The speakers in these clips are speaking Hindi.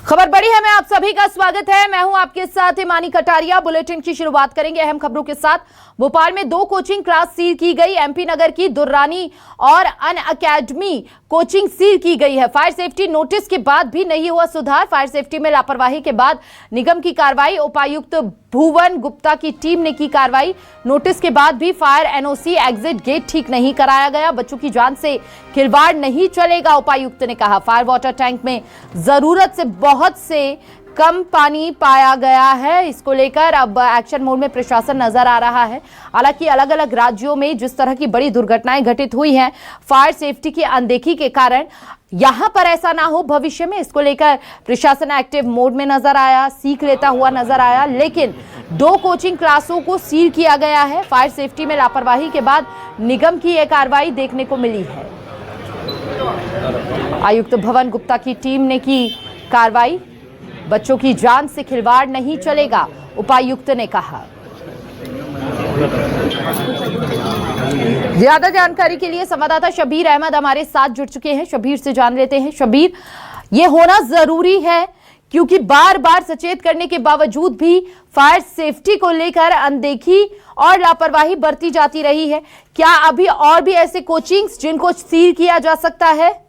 खबर बड़ी है, मैं आप सभी का स्वागत है। मैं हूं आपके साथ हिमानी कटारिया। बुलेटिन की शुरुआत करेंगे अहम खबरों के साथ। भोपाल में 2 कोचिंग क्लास सील की गई। एमपी नगर की दुर्रानी और अन अकेडमी कोचिंग सील की गई है। फायर सेफ्टी नोटिस के बाद भी नहीं हुआ सुधार। फायर सेफ्टी में लापरवाही के बाद निगम की कार्रवाई। उपायुक्त भुवन गुप्ता की टीम ने की कार्रवाई। नोटिस के बाद भी फायर एनओसी एग्जिट गेट ठीक नहीं कराया गया। बच्चों की जान से खिलवाड़ नहीं चलेगा, उपायुक्त ने कहा। फायर वाटर टैंक में जरूरत से बहुत से कम पानी पाया गया है। इसको लेकर अब एक्शन मोड में प्रशासन नजर आ रहा है। हालांकि अलग अलग राज्यों में जिस तरह की बड़ी दुर्घटनाएं घटित हुई हैं फायर सेफ्टी की अनदेखी के कारण, यहां पर ऐसा ना हो भविष्य में, इसको लेकर प्रशासन एक्टिव मोड में नजर आया, सीख लेता हुआ नजर आया। लेकिन 2 कोचिंग क्लासों को सील किया गया है। फायर सेफ्टी में लापरवाही के बाद निगम की यह कार्रवाई देखने को मिली है। आयुक्त भवन गुप्ता की टीम ने की कार्रवाई। बच्चों की जान से खिलवाड़ नहीं चलेगा, उपायुक्त ने कहा। ज्यादा जानकारी के लिए संवाददाता शबीर अहमद हमारे साथ जुड़ चुके हैं। शबीर से जान लेते हैं। शबीर, ये होना जरूरी है क्योंकि बार बार सचेत करने के बावजूद भी फायर सेफ्टी को लेकर अनदेखी और लापरवाही बरती जाती रही है। क्या अभी और भी ऐसे कोचिंग्स जिनको सील किया जा सकता है?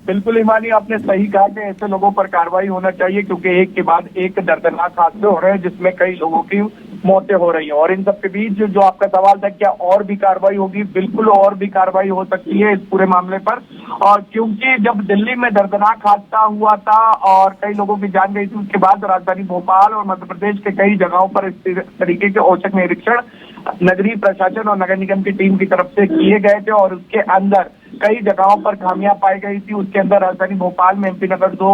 बिल्कुल हिमानी, आपने सही कहा कि ऐसे लोगों पर कार्रवाई होना चाहिए क्योंकि एक के बाद एक दर्दनाक हादसे हो रहे हैं जिसमें कई लोगों की मौतें हो रही हैं। और इन सब के बीच जो आपका सवाल था, क्या और भी कार्रवाई होगी? बिल्कुल और भी कार्रवाई हो सकती है इस पूरे मामले पर। और क्योंकि जब दिल्ली में दर्दनाक हादसा हुआ था और कई लोगों की जान गई थी, उसके बाद राजधानी भोपाल और मध्य प्रदेश के कई जगहों पर इस तरीके के औचक निरीक्षण नगरीय प्रशासन और नगर निगम की टीम की तरफ से किए गए थे और उसके अंदर कई जगहों पर खामियां पाई गई थी। उसके अंदर राजधानी भोपाल में एमपी नगर 2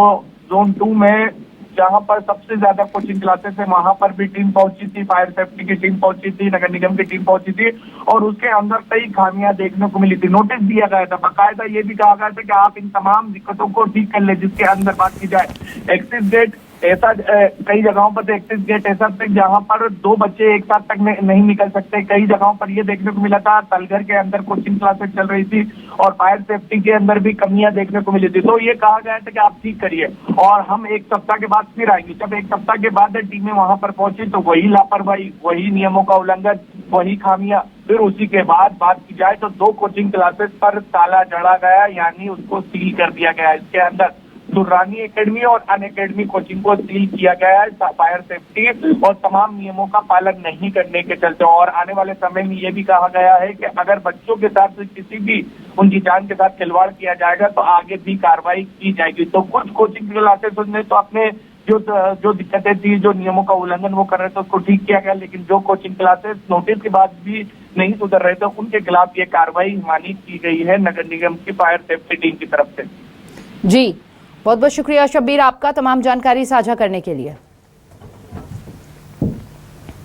जोन 2 में जहां पर सबसे ज्यादा कोचिंग क्लासेस है वहां पर भी टीम पहुंची थी, फायर सेफ्टी की टीम पहुंची थी, नगर निगम की टीम पहुंची थी और उसके अंदर कई खामियां देखने को मिली थी। नोटिस दिया गया था, बाकायदा ये भी कहा गया था कि आप इन तमाम दिक्कतों को ठीक कर ले। जिसके अंदर बात की जाए एक्सिस गेट, ऐसा कई जगहों पर एक्सिस गेट ऐसा थे जहां पर 2 बच्चे एक साथ तक नहीं निकल सकते। कई जगहों पर ये देखने को मिला था तलघर के अंदर कोचिंग क्लासेस चल रही थी और फायर सेफ्टी के अंदर भी कमियां देखने को मिली थी। तो ये कहा गया था कि आप ठीक करिए और हम 1 सप्ताह के बाद फिर आएंगे। जब 1 सप्ताह के बाद टीमें वहां पर पहुंची तो वही लापरवाही, वही नियमों का उल्लंघन, वही खामियां। फिर उसी के बाद बात की जाए तो 2 कोचिंग क्लासेस पर ताला जड़ा गया, यानी उसको सील कर दिया गया। इसके अंदर दुर्रानी एकेडमी और अन अकेडमी कोचिंग को सील किया गया है फायर सेफ्टी और तमाम नियमों का पालन नहीं करने के चलते। और आने वाले समय में ये भी कहा गया है कि अगर बच्चों के साथ किसी भी उनकी जान के साथ खिलवाड़ किया जाएगा तो आगे भी कार्रवाई की जाएगी। तो कुछ कोचिंग क्लासेस ने तो अपने जो दिक्कतें थी, जो नियमों का उल्लंघन वो कर रहे थे, उसको ठीक किया गया। लेकिन जो कोचिंग क्लासेस नोटिस के बाद भी नहीं सुधर रहे थे उनके खिलाफ ये कार्रवाई मानी की गई है नगर निगम की फायर सेफ्टी टीम की तरफ से। जी, बहुत बहुत शुक्रिया शब्बीर आपका तमाम जानकारी साझा करने के लिए।